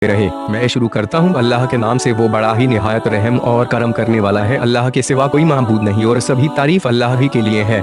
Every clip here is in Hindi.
रहे। मैं शुरू करता हूँ अल्लाह के नाम से, वो बड़ा ही निहायत रहम और करम करने वाला है। अल्लाह के सिवा कोई माबूद नहीं और सभी तारीफ अल्लाह ही के लिए है।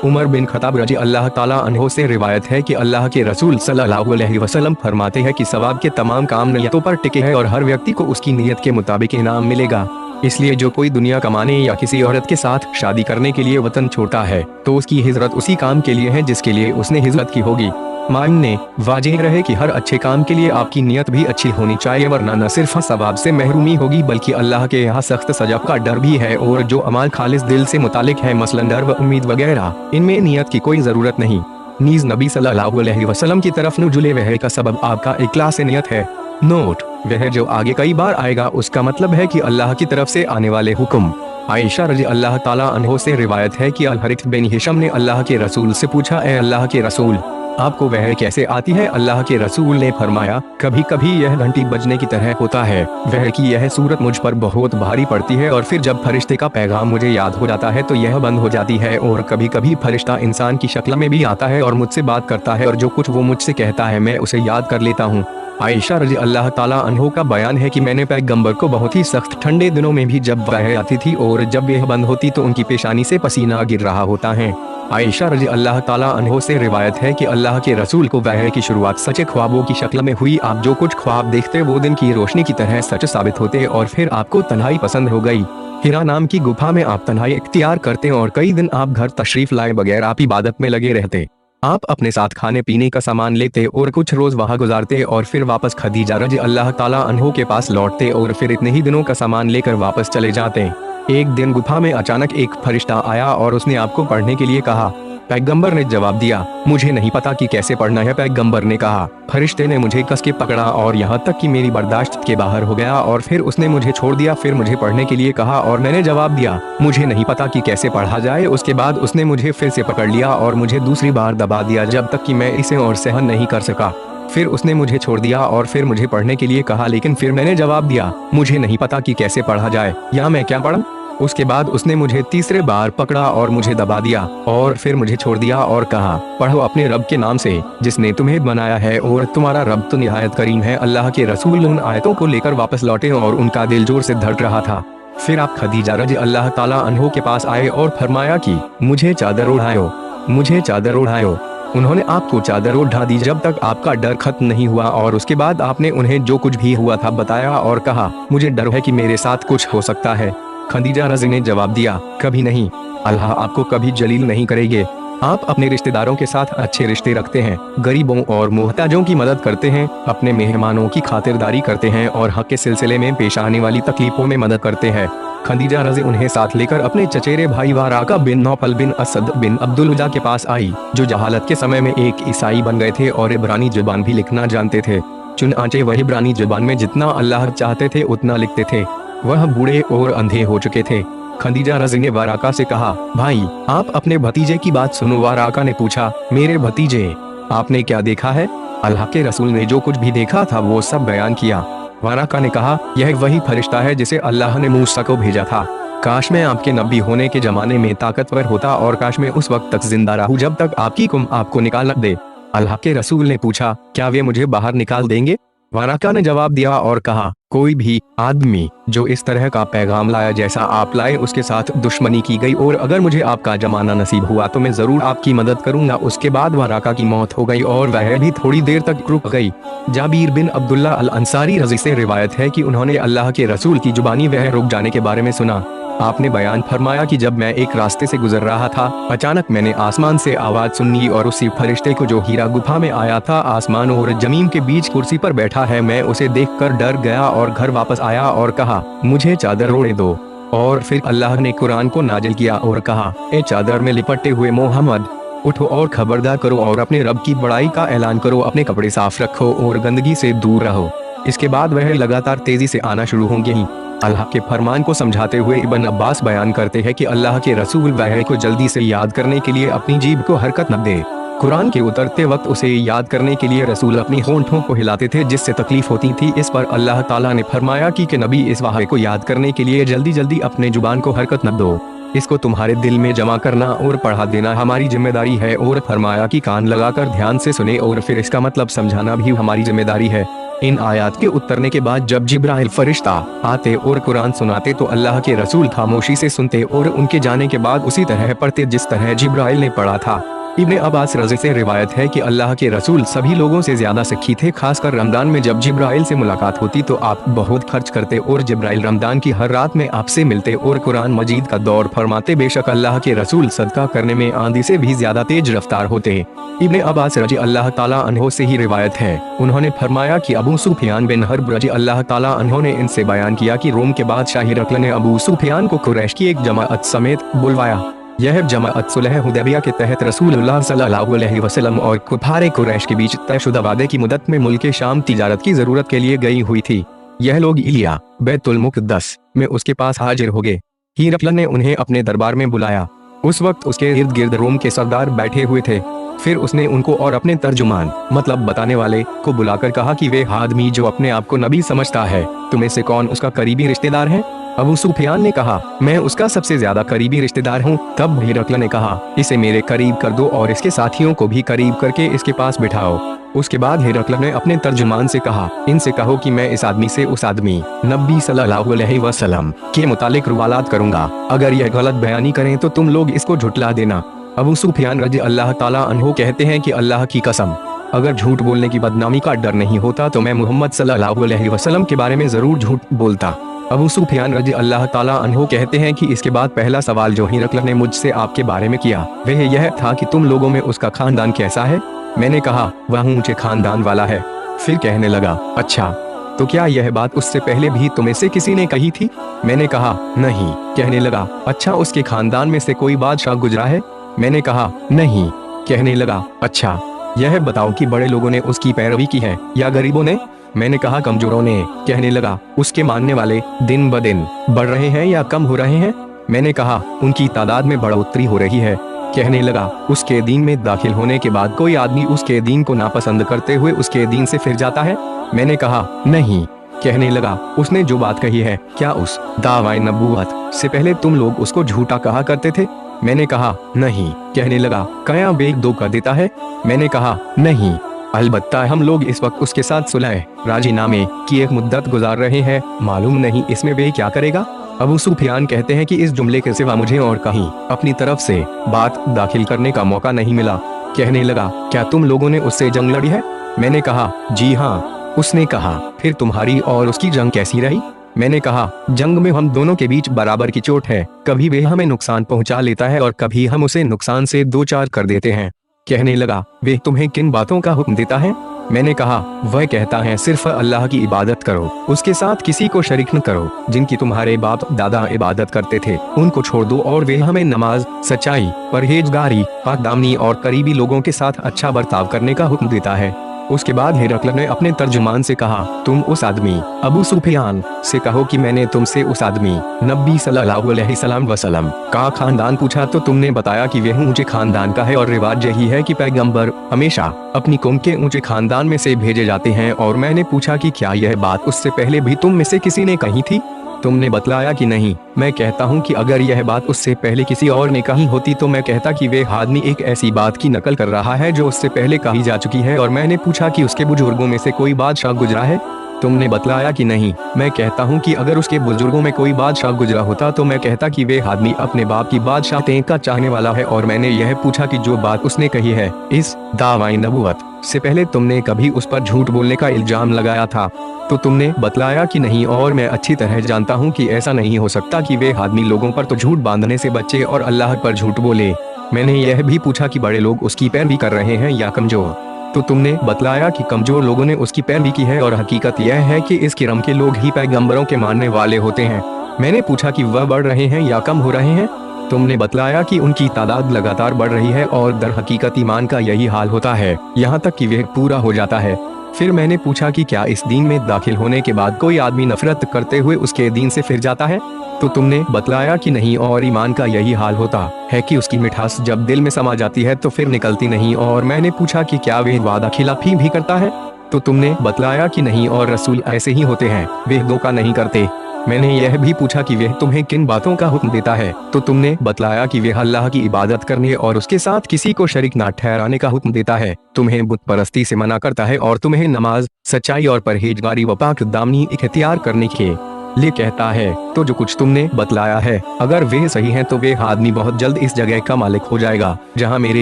उमर बिन खत्ताब रजी अल्लाह ताला अन्हो से रिवायत है कि अल्लाह के रसूल सल्लल्लाहु अलैहि वसल्लम फरमाते हैं कि सवाब के तमाम काम नियतों पर टिके हैं और हर व्यक्ति को उसकी नीयत के मुताबिक इनाम मिलेगा। इसलिए जो कोई दुनिया कमाने या किसी औरत के साथ शादी करने के लिए वतन छोड़ता है तो उसकी हिजरत उसी काम के लिए है जिसके लिए उसने हिजरत की होगी। मानने वाजिब रहे कि हर अच्छे काम के लिए आपकी नियत भी अच्छी होनी चाहिए, वरना न सिर्फ सवाब से महरूमी होगी बल्कि अल्लाह के यहाँ सख्त सजा का डर भी है। और जो अमाल खालिस दिल से मुतालिक है, मसलन डर व उम्मीद वगैरह, इनमें नियत की कोई जरूरत नहीं। नीज नबी सल्लल्लाहु अलैहि वसल्लम की तरफ नुजुले वहय का सबब आपका इखलास नियत है। नोट, वह जो आगे कई बार आएगा उसका मतलब है कि अल्लाह की तरफ से आने वाले हुक्म। आयशा रज़ी अल्लाह ताला अन्हो से रिवायत है कि अल-हरिथ बिन हिशम ने अल्लाह के रसूल से पूछा, ए अल्लाह के रसूल, आपको वह कैसे आती है? अल्लाह के रसूल ने फरमाया, कभी कभी यह घंटी बजने की तरह होता है, वह की यह सूरत मुझ पर बहुत भारी पड़ती है और फिर जब फरिश्ते का पैगाम मुझे याद हो जाता है तो यह बंद हो जाती है। और कभी कभी फरिश्ता इंसान की शक्ल में भी आता है और मुझसे बात करता है और जो कुछ वो मुझसे कहता है मैं उसे याद कर लेता हूँ। आयशा रज़ी अल्लाह ताला अन्हो का बयान है कि मैंने पैगंबर को बहुत ही सख्त ठंडे दिनों में भी जब वह आती थी और जब यह बंद होती तो उनकी पेशानी से पसीना गिर रहा होता है। आयशा रज़ी अल्लाह ताला अन्हो से रिवायत है कि अल्लाह के रसूल को वहय की शुरुआत सच्चे ख्वाबों की शक्ल में हुई। आप जो कुछ ख्वाब देखते वो दिन की रोशनी की तरह सच साबित होते और फिर आपको तन्हाई पसंद हो गई। हिरा नाम की गुफा में आप तन्हाई इख्तियार करते और कई दिन आप घर तशरीफ लाए बगैर आप इबादत में लगे रहते। आप अपने साथ खाने पीने का सामान लेते और कुछ रोज वहाँ गुजारते और फिर वापस खदीजा रज़ी अल्लाह ताला अन्हो के पास लौटते और फिर इतने ही दिनों का सामान लेकर वापस चले जाते। एक दिन गुफा में अचानक एक फरिश्ता आया और उसने आपको पढ़ने के लिए कहा। पैगंबर ने जवाब दिया, मुझे नहीं पता कि कैसे पढ़ना है। पैगंबर ने कहा, फरिश्ते ने मुझे कस के पकड़ा और यहाँ तक कि मेरी बर्दाश्त के बाहर हो गया और फिर उसने मुझे छोड़ दिया। फिर मुझे पढ़ने के लिए कहा और मैंने जवाब दिया, मुझे नहीं पता कि कैसे पढ़ा जाए। उसके बाद उसने मुझे फिर से पकड़ लिया और मुझे दूसरी बार दबा दिया जब तक कि मैं इसे और सहन नहीं कर सका। फिर उसने मुझे छोड़ दिया और फिर मुझे पढ़ने के लिए कहा, लेकिन फिर मैंने जवाब दिया, मुझे नहीं पता कि कैसे पढ़ा जाए या मैं क्या पढ़ूं। उसके बाद उसने मुझे तीसरे बार पकड़ा और मुझे दबा दिया और फिर मुझे छोड़ दिया और कहा, पढ़ो अपने रब के नाम से जिसने तुम्हें बनाया है और तुम्हारा रब तो निहायत करीम है। अल्लाह के रसूल उन आयतों को लेकर वापस लौटे और उनका दिल जोर से धड़क रहा था। फिर आप खदीजा रज़ी अल्लाह ताला अन्हो के पास आए और फरमाया कि मुझे चादर ओढ़ाओ, मुझे चादर ओढ़ाओ। उन्होंने आपको चादर ओढ़ा दी जब तक आपका डर खत्म नहीं हुआ और उसके बाद आपने उन्हें जो कुछ भी हुआ था बताया और कहा, मुझे डर है कि मेरे साथ कुछ हो सकता है। खदीजा रज़ी ने जवाब दिया, कभी नहीं, अल्लाह आपको कभी जलील नहीं करेंगे। आप अपने रिश्तेदारों के साथ अच्छे रिश्ते रखते हैं, गरीबों और मोहताजों की मदद करते हैं, अपने मेहमानों की खातिरदारी करते हैं और हक के सिलसिले में पेश आने वाली तकलीफों में मदद करते हैं। खदीजा रज़ी उन्हें साथ लेकर अपने चचेरे भाई वाराका बिन नौफल बिन असद बिन अब्दुल उज़्ज़ा के पास आई, जो जहालत के समय में एक ईसाई बन गए थे और इब्रानी जुबान भी लिखना जानते थे। चुनांचे वह इब्रानी जुबान में जितना अल्लाह चाहते थे उतना लिखते थे। वह बूढ़े और अंधे हो चुके थे। खदीजा रज़ी ने वाराका से कहा, भाई आप अपने भतीजे की बात सुनो। वाराका ने पूछा, मेरे भतीजे, आपने क्या देखा है? अल्लाह के रसूल ने जो कुछ भी देखा था वो सब बयान किया। वाराका ने कहा, यह वही फरिश्ता है जिसे अल्लाह ने मूसा को भेजा था। काश मैं आपके नबी होने के जमाने में ताकतवर होता और काश मैं उस वक्त तक जिंदा रहूं जब तक आपकी कुम आपको निकाल न दे। अल्लाह के रसूल ने पूछा, क्या वे मुझे बाहर निकाल देंगे? वाराका ने जवाब दिया और कहा, कोई भी आदमी जो इस तरह का पैगाम लाया जैसा आप लाए उसके साथ दुश्मनी की गई और अगर मुझे आपका जमाना नसीब हुआ तो मैं जरूर आपकी मदद करूंगा। उसके बाद वाराका की मौत हो गई और वह भी थोड़ी देर तक रुक गई। जाबीर बिन अब्दुल्ला अल अंसारी रज़ी से रिवायत है कि उन्होंने अल्लाह के रसूल की जुबानी वह रुक जाने के बारे में सुना। आपने बयान फरमाया कि जब मैं एक रास्ते से गुजर रहा था अचानक मैंने आसमान से आवाज सुनी और उसी फरिश्ते को जो हीरा गुफा में आया था आसमान और जमीन के बीच कुर्सी पर बैठा है। मैं उसे देखकर डर गया और घर वापस आया और कहा, मुझे चादर ओढ़े दो। और फिर अल्लाह ने कुरान को नाजिल किया और कहा, ए चादर में लिपटे हुए मोहम्मद, उठो और खबरदार करो और अपने रब की बड़ाई का ऐलान करो, अपने कपड़े साफ रखो और गंदगी से दूर रहो। इसके बाद वह लगातार तेजी से आना शुरू होंगे ही। अल्लाह के फरमान को समझाते हुए इब्न अब्बास बयान करते हैं कि अल्लाह के रसूल वह को जल्दी से याद करने के लिए अपनी जीभ को हरकत न दे। कुरान के उतरते वक्त उसे याद करने के लिए रसूल अपनी होंठों को हिलाते थे जिससे तकलीफ होती थी। इस पर अल्लाह ताला ने फरमाया कि नबी इस वाहे को याद करने के लिए जल्दी जल्दी अपने जुबान को हरकत न दो। इसको तुम्हारे दिल में जमा करना और पढ़ा देना हमारी जिम्मेदारी है। और फरमाया कि कान लगाकर ध्यान से सुने और फिर इसका मतलब समझाना भी हमारी जिम्मेदारी है। इन आयत के उतरने के बाद जब जिब्राइल फरिश्ता आते और कुरान सुनाते तो अल्लाह के रसूल खामोशी से सुनते और उनके जाने के बाद उसी तरह पढ़ते जिस तरह जिब्राइल ने पढ़ा था। इब्ने अब्बास रज़ी से रिवायत है कि अल्लाह के रसूल सभी लोगों से ज्यादा सखी थे। खासकर रमजान में जब जिब्राइल से मुलाकात होती तो आप बहुत खर्च करते और जिब्राइल रमजान की हर रात में आपसे मिलते और कुरान मजीद का दौर फरमाते। बेशक अल्लाह के रसूल सदका करने में आंधी से भी ज्यादा तेज रफ्तार होते। इब्ने अब्बास रज़ी अल्लाह ताला अन्हो से ही रिवायत है, उन्होंने फरमाया कि अबू सुफियान बिन हर्ब रज़ी अल्लाह ताला अन्हो ने इनसे बयान किया कि रोम के बादशाह हिरकल ने अबू सुफियान को कुरैश की एक जमाअत समेत बुलवाया। यह जमाअत सुलह हुदैबिया के तहत रसूलुल्लाह सल्लल्लाहु अलैहि वसल्लम और कुफारे कुरैश के बीच तयशुदा वादे की मुद्दत में मुल्क शाम तिजारत की जरूरत के लिए गई हुई थी। यह लोग इलिया बैतुल मुक़द्दस में उसके पास हाजिर हो गए। हिरकल ने उन्हें अपने दरबार में बुलाया। उस वक्त उसके इर्द गिर्द रोम के सरदार बैठे हुए थे। फिर उसने उनको और अपने तर्जुमान मतलब बताने वाले को बुलाकर कहा कि वे आदमी जो अपने आप को नबी समझता है, तुम्हें से कौन उसका करीबी रिश्तेदार है? अबू सुफियान ने कहा, मैं उसका सबसे ज्यादा करीबी रिश्तेदार हूँ। तब हिरकल ने कहा, इसे मेरे करीब कर दो और इसके साथियों को भी करीब करके इसके पास बिठाओ। उसके बाद हिरकल ने अपने तर्जुमान से कहा, इनसे कहो कि मैं इस आदमी से उस आदमी नबी सल्लल्लाहु अलैहि वसल्लम के मुतालिक रुवालात करूंगा। अगर यह गलत बयानी करें तो तुम लोग इसको झुटला देना। अबू सुफियान रज़ी अल्लाह ताला अन्हु कहते हैं कि अल्लाह की कसम, अगर झूठ बोलने की बदनामी का डर नहीं होता तो मैं मोहम्मद सल्लल्लाहु अलैहि वसल्लम के बारे में जरूर झूठ बोलता। अबू सुफियान रज़ी अल्लाह ताला अन्हु कहते हैं कि इसके बाद पहला सवाल जो हिरकल ने मुझसे आपके बारे में किया वह यह था कि तुम लोगों में उसका खानदान कैसा है। मैंने कहा, वह ऊंचे खानदान वाला है। फिर कहने लगा, अच्छा, तो क्या यह बात उससे पहले भी तुम्हें से किसी ने कही थी? मैंने कहा, नहीं। कहने लगा, अच्छा, उसके खानदान में से कोई बादशाह गुजरा है? मैंने कहा, नहीं। कहने लगा, अच्छा, यह बताओ कि बड़े लोगों ने उसकी पैरवी की है या गरीबों ने? मैंने कहा, कमजोरों ने। कहने लगा, उसके मानने वाले दिन ब दिन बढ़ रहे हैं या कम हो रहे हैं? मैंने कहा, उनकी तादाद में बढ़ोतरी हो रही है। कहने लगा, उसके दीन में दाखिल होने के बाद कोई आदमी उसके दीन को नापसंद करते हुए उसके दीन से फिर जाता है? मैंने कहा, नहीं। कहने लगा, उसने जो बात कही है, क्या उस दावाए नबूवत से पहले तुम लोग उसको झूठा कहा करते थे? मैंने कहा, नहीं। कहने लगा, क्या बेग धोखा देता है? मैंने कहा, नहीं। अलबत्ता हम लोग इस वक्त उसके साथ सुलह राजीनामे की एक मुद्दत गुजार रहे हैं, मालूम नहीं इसमें वे क्या करेगा। अबू सुफियान कहते हैं कि इस जुमले के सिवा मुझे और कहीं अपनी तरफ से बात दाखिल करने का मौका नहीं मिला। कहने लगा, क्या तुम लोगों ने उससे जंग लड़ी है? मैंने कहा, जी हाँ। उसने कहा, फिर तुम्हारी और उसकी जंग कैसी रही? मैंने कहा, जंग में हम दोनों के बीच बराबर की चोट है। कभी वे हमें नुकसान पहुंचा लेता है और कभी हम उसे नुकसान से दो चार कर देते हैं। कहने लगा, वे तुम्हें किन बातों का हुक्म देता है? मैंने कहा, वह कहता है सिर्फ अल्लाह की इबादत करो, उसके साथ किसी को शरीक न करो। जिनकी तुम्हारे बाप दादा इबादत करते थे उनको छोड़ दो और वे हमें नमाज, सच्चाई, परहेजगारी, पाकदामनी और करीबी लोगों के साथ अच्छा बर्ताव करने का हुक्म देता है। उसके बाद हिरकल ने अपने तर्जुमान से कहा, तुम उस आदमी अबू सुफियान से कहो कि मैंने तुमसे उस आदमी नबी सल्लल्लाहु अलैहि वसल्लम का खानदान पूछा तो तुमने बताया कि वह ऊंचे खानदान का है और रिवाज यही है कि पैगंबर हमेशा अपनी कौम के ऊंचे खानदान में से भेजे जाते हैं। और मैंने पूछा कि क्या यह बात उससे पहले भी तुम में से किसी ने कही थी? तुमने बतलाया कि नहीं। मैं कहता हूँ कि अगर यह बात उससे पहले किसी और ने कही होती तो मैं कहता कि वे आदमी एक ऐसी बात की नकल कर रहा है जो उससे पहले कही जा चुकी है। और मैंने पूछा कि उसके बुजुर्गों में से कोई बादशाह गुजरा है? तुमने बतलाया कि नहीं। मैं कहता हूँ कि अगर उसके बुजुर्गों में कोई बादशाह गुजरा होता तो मैं कहता कि वे आदमी अपने बाप की बादशाहते का चाहने वाला है। और मैंने यह पूछा कि जो बात उसने कही है इस दावाए नबूवत से पहले तुमने कभी उस पर झूठ बोलने का इल्जाम लगाया था? तो तुमने बतलाया कि नहीं। और मैं अच्छी तरह जानता हूँ कि ऐसा नहीं हो सकता कि वे आदमी लोगों पर तो झूठ बांधने से बचे और अल्लाह पर झूठ बोले। मैंने यह भी पूछा कि बड़े लोग उसकी पैरवी कर रहे हैं या कमजोर? तो तुमने बतलाया कि कमजोर लोगों ने उसकी पैरवी की है और हकीकत यह है कि इस किरम के लोग ही पैगंबरों के मानने वाले होते हैं। मैंने पूछा कि वह बढ़ रहे हैं या कम हो रहे हैं? तुमने बतलाया कि उनकी तादाद लगातार बढ़ रही है और दर हकीकत ईमान का यही हाल होता है यहाँ तक कि वह पूरा हो जाता है। फिर मैंने पूछा कि क्या इस दीन में दाखिल होने के बाद कोई आदमी नफरत करते हुए उसके दीन से फिर जाता है? तो तुमने बतलाया कि नहीं। और ईमान का यही हाल होता है कि उसकी मिठास जब दिल में समा जाती है तो फिर निकलती नहीं। और मैंने पूछा कि क्या वे वादा खिलाफी भी करता है? तो तुमने बतलाया कि नहीं। और रसूल ऐसे ही होते हैं, वे धोखा नहीं करते। मैंने यह भी पूछा कि वह तुम्हें किन बातों का हुक्म देता है, तो तुमने बतलाया कि वह अल्लाह की इबादत करने और उसके साथ किसी को शरीक ना ठहराने का हुक्म देता है, तुम्हें बुत परस्ती से मना करता है और तुम्हें नमाज, सच्चाई और परहेजगारी व पाक दामनी इख्तियार करने के लिए कहता है। तो जो कुछ तुमने बतलाया है, अगर वे सही हैं तो वह आदमी बहुत जल्द इस जगह का मालिक हो जाएगा जहाँ मेरे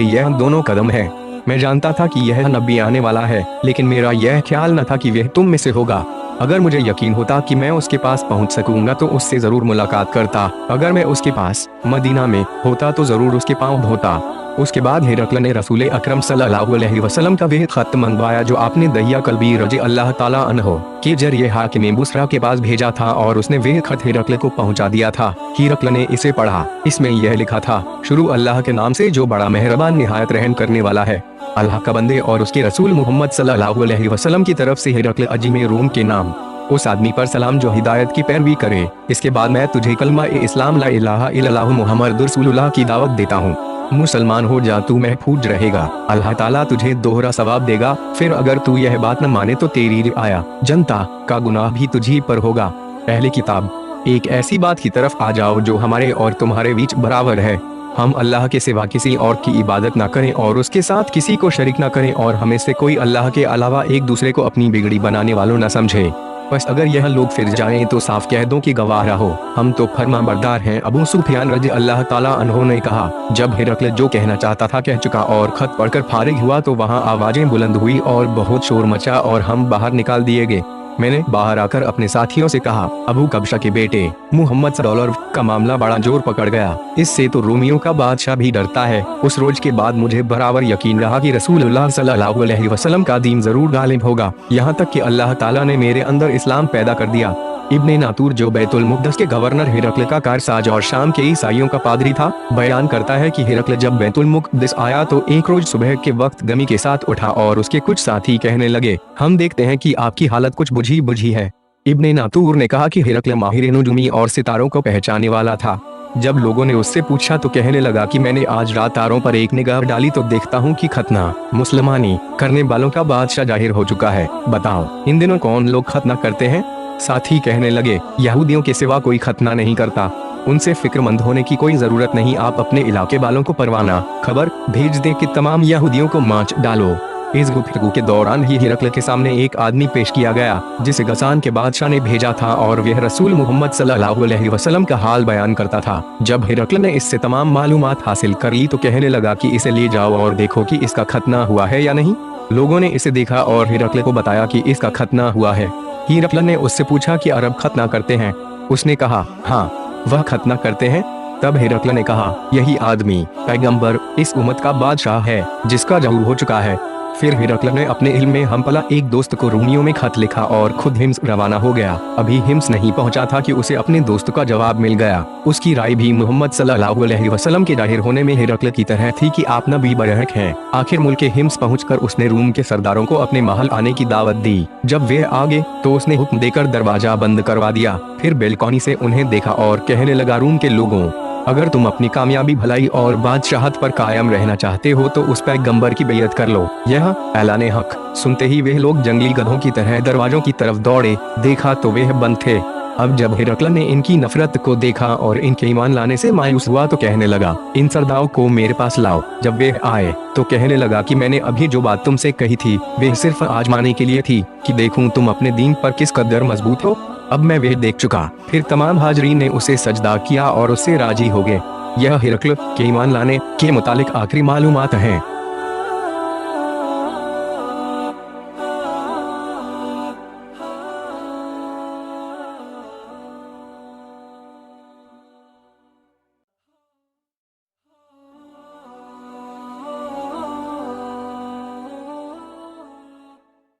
यह दोनों कदम है। मैं जानता था कि यह नबी आने वाला है, लेकिन मेरा यह ख्याल न था कि वह तुम में से होगा। अगर मुझे यकीन होता कि मैं उसके पास पहुंच सकूंगा तो उससे जरूर मुलाकात करता। अगर मैं उसके पास मदीना में होता तो जरूर उसके पांव धोता। उसके बाद हिरकल ने रसूल अकरम सल्लल्लाहु अलैहि वसल्लम का वह खत मंगवाया जो आपने दहिया कल्बी रजी अल्लाह ताला अन्हो के जरिए हाकिम बुसरा के पास भेजा था, और उसने वह खत हिरकल को पहुंचा दिया था। हिरकल ने इसे पढ़ा। इसमें यह लिखा था, शुरू अल्लाह के नाम से जो बड़ा मेहरबान निहायत रहम करने वाला है। अल्लाह का बंदे और उसके रसूल मोहम्मद सल्लल्लाहु अलैहि वसल्लम की तरफ से हिरकल अजीम रूम के नाम उस आदमी पर सलाम जो हिदायत की पैरवी करे। इसके बाद मैं तुझे कलमा इस्लाम ला इलाहा इल्लल्लाहु मुहम्मद रसूलुल्लाह की दावत देता हूँ। मुसलमान हो जा, तू महफूज रहेगा, अल्लाह ताला तुझे दोहरा सवाब देगा। फिर अगर तू यह बात न माने तो तेरी रिआया जनता का गुनाह भी तुझी पर होगा। पहले किताब, एक ऐसी बात की तरफ आ जाओ जो हमारे और तुम्हारे बीच बराबर है। हम अल्लाह के सिवा किसी और की इबादत ना करें और उसके साथ किसी को शरीक ना करें, और हमें से कोई अल्लाह के अलावा एक दूसरे को अपनी बिगड़ी बनाने वालों न समझे। बस अगर यह लोग फिर जाएं तो साफ कह दो कि गवाह रहो, हम तो फर्मा बरदार हैं। अबू सुफियान रज़ी अल्लाह ताला अन्हो ने कहा, जब हिरकल जो कहना चाहता था कह चुका और खत पढ़कर फारिग हुआ तो वहाँ आवाजें बुलंद हुई और बहुत शोर मचा और हम बाहर निकाल दिए गए। मैंने बाहर आकर अपने साथियों से कहा, अबू कबशा के बेटे मोहम्मद सल्लल्लाहु का मामला बड़ा जोर पकड़ गया। इससे तो रोमियों का बादशाह भी डरता है। उस रोज के बाद मुझे बराबर यकीन रहा कि रसूलुल्लाह सल्लल्लाहु अलैहि वसल्लम का दीन जरूर गालिब होगा, यहाँ तक कि अल्लाह ताला ने मेरे अंदर इस्लाम पैदा कर दिया। इब्ने नातूर जो बैतुल मुक़द्दस के गवर्नर हिरकल का कारसाज और शाम के ईसाइयों का पादरी था, बयान करता है कि हिरकल जब बैतुल मुक़द्दस आया तो एक रोज सुबह के वक्त गमी के साथ उठा और उसके कुछ साथी कहने लगे, हम देखते हैं कि आपकी हालत कुछ बुझी बुझी है। इब्ने नातूर ने कहा कि हिरकल माहिर नुजुमी और सितारों को पहचानने वाला था। जब लोगों ने उससे पूछा तो कहने लगा कि मैंने आज रात तारों पर एक निगाह डाली तो देखता हूँ कि खतना मुसलमानी करने वालों का बादशाह जाहिर हो चुका है। बताओ इन दिनों कौन लोग खतना करते हैं? साथी कहने लगे, यहूदियों के सिवा कोई खतना नहीं करता, उनसे फिक्रमंद होने की कोई जरूरत नहीं। आप अपने इलाके वालों को परवाना खबर भेज दें कि तमाम यहूदियों को मार डालो। इस गुफ्तगू के दौरान ही हिरकल के सामने एक आदमी पेश किया गया जिसे गसान के बादशाह ने भेजा था और वह रसूल मोहम्मद सल्लल्लाहु अलैहि वसल्लम का हाल बयान करता था। जब हिरकल ने इससे तमाम मालूमात हासिल कर ली तो कहने लगा कि इसे ले जाओ और देखो कि इसका खतना हुआ है या नहीं। लोगों ने इसे देखा और हिरकल को बताया कि इसका खतना हुआ है। हिरकल ने उससे पूछा कि अरब खतना करते हैं? उसने कहा, हाँ वह खतना करते हैं। तब हिरकल ने कहा, यही आदमी पैगंबर इस उम्मत का बादशाह है जिसका ज़हूर हो चुका है। फिर हिरकल ने अपने इल्म में हमपला एक दोस्त को रोमियों में खत लिखा और खुद हिम्स रवाना हो गया। अभी हिम्स नहीं पहुंचा था कि उसे अपने दोस्त का जवाब मिल गया। उसकी राय भी मोहम्मद सल्लल्लाहु अलैहि वसल्लम के जाहिर होने में हिरकल की तरह थी कि आप नबी बरहक हैं। आखिर मुल्क हिम्स पहुंचकर उसने रूम के सरदारों को अपने महल आने की दावत दी। जब वे आ गए तो उसने हुक्म देकर दरवाजा बंद करवा दिया। फिर बेलकॉनी से उन्हें देखा और कहने लगा, रूम के लोगों, अगर तुम अपनी कामयाबी भलाई और बादशाहत पर कायम रहना चाहते हो तो उस पैगंबर की बेइज्जत कर लो। यह ऐलाने हक सुनते ही वे लोग जंगली गधों की तरह दरवाजों की तरफ दौड़े। देखा तो वे बंद थे। अब जब हिरकल ने इनकी नफरत को देखा और इनके ईमान लाने से मायूस हुआ तो कहने लगा, इन सरदारों को मेरे पास लाओ। जब वे आए तो कहने लगा कि मैंने अभी जो बात तुमसे कही थी वे सिर्फ आजमाने के लिए थी कि देखूं तुम अपने दीन पर किस कदर मजबूत हो। अब मैं वह देख चुका। फिर तमाम हाजरीन ने उसे सजदा किया और उससे राजी हो गए। यह हिरकल के ईमान लाने के मुतालिक आखिरी मालूमात हैं।